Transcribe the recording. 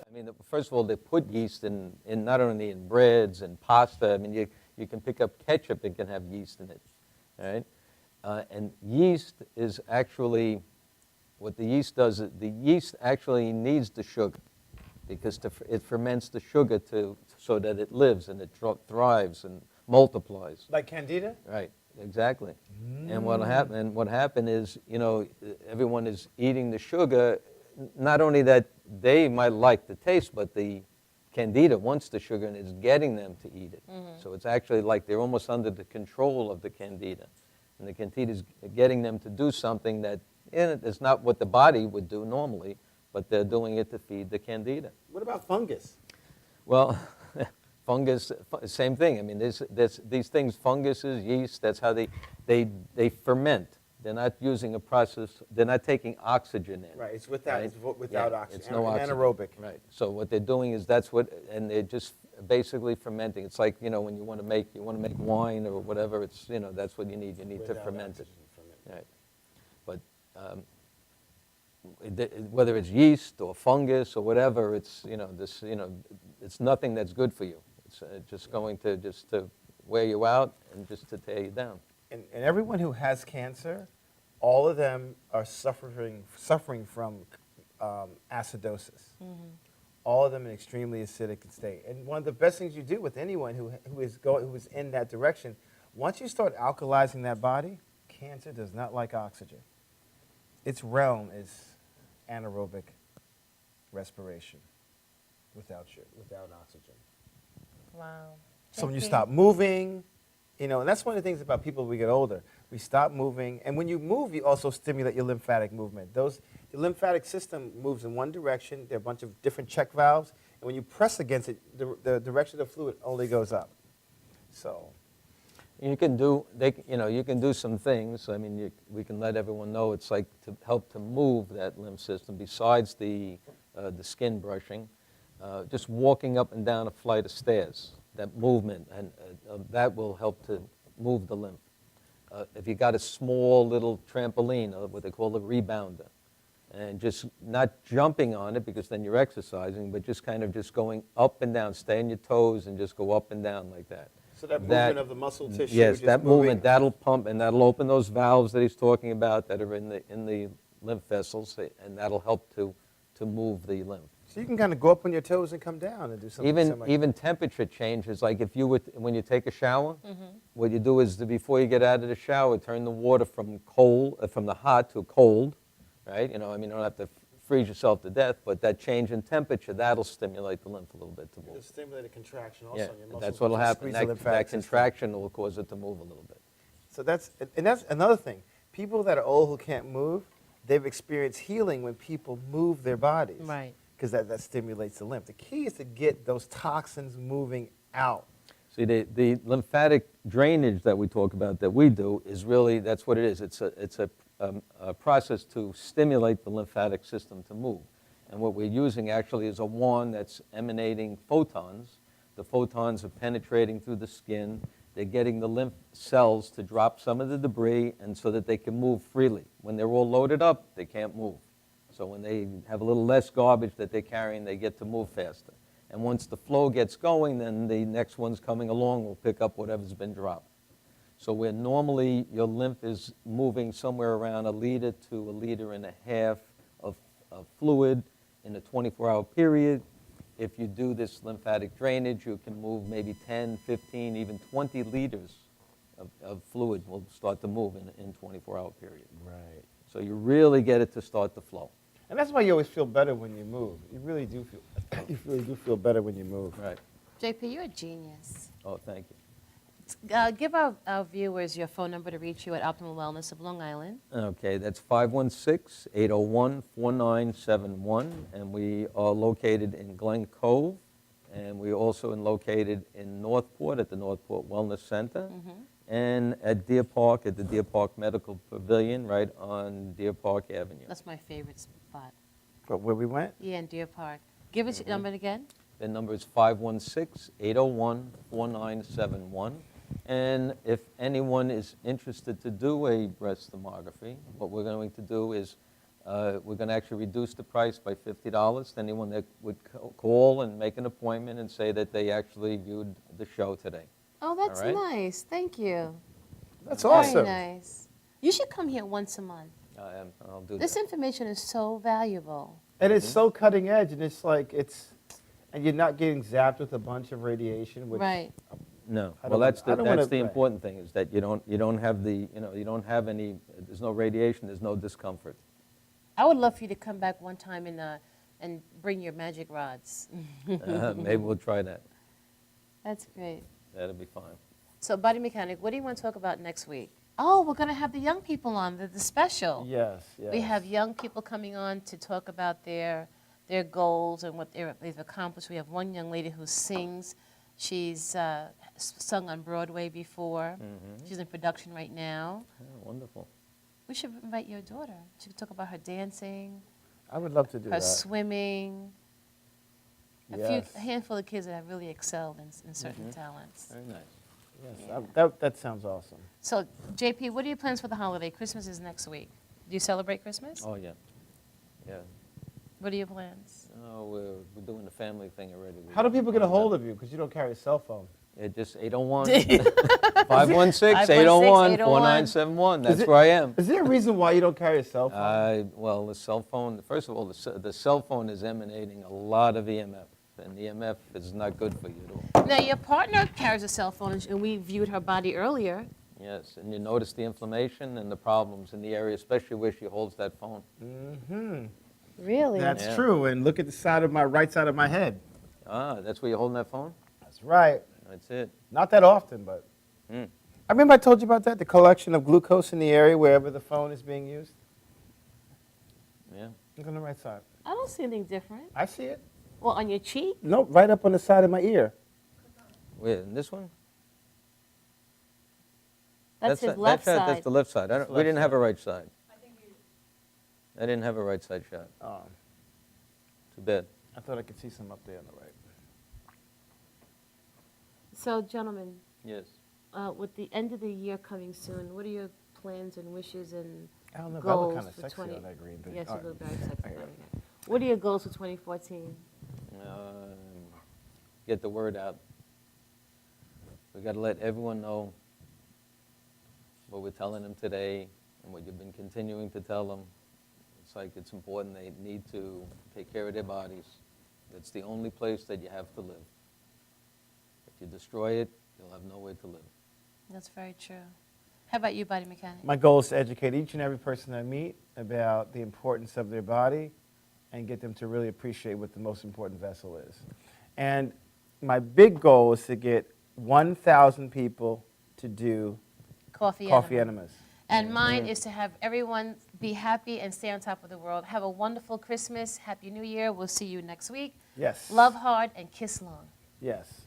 I mean, first of all, they put yeast in not only in breads and pasta. I mean, you can pick up ketchup that can have yeast in it, all right? And yeast is actually, what the yeast does, the yeast actually needs the sugar because it ferments the sugar so that it lives and it thrives and multiplies. Like Candida? Right, exactly. And what happened is, everyone is eating the sugar, not only that they might like the taste, but the Candida wants the sugar and is getting them to eat it. So it's actually like they're almost under the control of the Candida. And the Candida is getting them to do something that is not what the body would do normally, but they're doing it to feed the Candida. What about fungus? Well, fungus, same thing. I mean, these things, funguses, yeast, that's how they ferment. They're not using a process, they're not taking oxygen in. Right, it's without, right? it's without Yeah, oxygen. it's no oxygen. Anaerobic. Right, so what they're doing is and they're just basically fermenting. It's like, when you want to make wine or whatever, it's, that's what you need to Without ferment it. oxygen, ferment. Right. But whether it's yeast or fungus or whatever, it's it's nothing that's good for you. It's just going to wear you out and just to tear you down. And everyone who has cancer, all of them are suffering from acidosis. All of them in extremely acidic state. And one of the best things you do with anyone who is in that direction, once you start alkalizing that body, cancer does not like oxygen. Its realm is anaerobic respiration without oxygen. Wow. So when you JP? stop moving, and that's one of the things about people as we get older. We stop moving, and when you move, you also stimulate your lymphatic movement. The lymphatic system moves in one direction. There are a bunch of different check valves, and when you press against it, the direction of the fluid only goes up. So You can do some things. I mean, we can let everyone know it's like to help to move that lymph system besides the skin brushing, just walking up and down a flight of stairs. That movement and that will help to move the lymph. If you got a small little trampoline, what they call a rebounder, and just not jumping on it because then you're exercising, but just kind of just going up and down, stay on your toes and just go up and down like that. So that movement of the muscle tissue. Yes, just that moving. movement, that'll pump and that'll open those valves that he's talking about that are in the lymph vessels, and that'll help to move the lymph. So you can kind of go up on your toes and come down and do something. Even temperature changes, like if when you take a shower, what you do is before you get out of the shower, turn the water from the hot to cold, right? I mean, you don't have to freeze yourself to death, but that change in temperature, that'll stimulate the lymph a little bit to move. It'll stimulate a contraction also in your muscles. That's what'll which will happen. squeeze the That lymphatic system. contraction will cause it to move a little bit. So that's another thing. People that are old who can't move, they've experienced healing when people move their bodies. Right. Because that stimulates the lymph. The key is to get those toxins moving out. See, the lymphatic drainage that we talk about, that we do, is really, that's what it is. It's a process to stimulate the lymphatic system to move. And what we're using actually is a wand that's emanating photons. The photons are penetrating through the skin. They're getting the lymph cells to drop some of the debris and so that they can move freely. When they're all loaded up, they can't move. So when they have a little less garbage that they're carrying, they get to move faster. And once the flow gets going, then the next one's coming along will pick up whatever's been dropped. So where normally your lymph is moving somewhere around 1 liter to 1.5 liters of fluid in a 24-hour period, if you do this lymphatic drainage, you can move maybe 10, 15, even 20 liters of fluid will start to move in a 24-hour period. Right. So you really get it to start to flow. And that's why you always feel better when you move. You really do feel better when you move. Right. JP, you're a genius. Oh, thank you. Give our viewers your phone number to reach you at Optimal Wellness of Long Island. Okay, that's 516-801-4971, and we are located in Glen Cove, and we're also located in Northport at the Northport Wellness Center, and at Deer Park at the Deer Park Medical Pavilion right on Deer Park Avenue. That's my favorite spot. But where we went? Yeah, in Deer Park. Give us your number again. The number is 516-801-4971. And if anyone is interested to do a breast thermography, what we're going to do is We're going to actually reduce the price by $50 to anyone that would call and make an appointment and say that they actually viewed the show today. Oh, that's right. nice. Thank you. That's awesome. Very nice. You should come here once a month. I'll do This that. information is so valuable. And it's so cutting edge, and it's like and you're not getting zapped with a bunch of radiation, which Right. No, I well, don't that's wanna- I don't wanna- that's the right. important thing, is that you don't have the, you don't have any, there's no radiation, there's no discomfort. I would love for you to come back one time and bring your magic rods. Maybe we'll try that. That's great. That'll be fine. So, Body Mechanic, what do you want to talk about next week? Oh, we're going to have the young people on, the special. yes. We have young people coming on to talk about their goals and what they've accomplished. We have one young lady who sings. She's sung on Broadway before. She's in production right now. Yeah, wonderful. We should invite your daughter. She could talk about her dancing, I would love to do her that. swimming. Yes. A handful of kids that have really excelled in certain talents. Very nice. Yes, that sounds awesome. So, JP, what are your plans for the holiday? Christmas is next week. Do you celebrate Christmas? Oh, yeah. Yeah. What are your plans? Oh, we're doing the family thing already. How do people get a hold of you? Because you don't carry a cell phone. It just 516-801-4971. That's where I am. Is there a reason why you don't carry a cell phone? Well, the cell phone, first of all, the cell phone is emanating a lot of EMF, and EMF is not good for you at all. Now, your partner carries a cell phone, and we viewed her body earlier. Yes, and you notice the inflammation and the problems in the area, especially where she holds that phone. Really? That's Yeah. true. And look at the side of my right side of my head. That's where you're holding that phone? That's right. That's it. Not that often, but. Mm. I remember I told you about that, the collection of glucose in the area wherever the phone is being used. Yeah. Look on the right side. I don't see anything different. I see it. Well, on your cheek? Nope, right up on the side of my ear. Wait, in this one? That's his that left shot, side. That's the left side. That's We left didn't side. have a right side. I didn't have a right side shot. Oh, Too bad. I thought I could see some up there on the right. So, gentlemen, Yes. with the end of the year coming soon, what are your plans and wishes and I don't know if I look goals kind of for sexy 20? on that green. But Yes, all you right. look very sexy. I got it. Very good. What are your goals for 2014? Get the word out. We got to let everyone know what we're telling them today and what you've been continuing to tell them. It's like it's important. They need to take care of their bodies. It's the only place that you have to live. If you destroy it, you'll have nowhere to live. That's very true. How about you, Body Mechanic? My goal is to educate each and every person I meet about the importance of their body and get them to really appreciate what the most important vessel is. And my big goal is to get 1,000 people to do Coffee enema. And mine is to have everyone be happy and stay on top of the world. Have a wonderful Christmas. Happy New Year. We'll see you next week. Yes. Love hard and kiss long. Yes.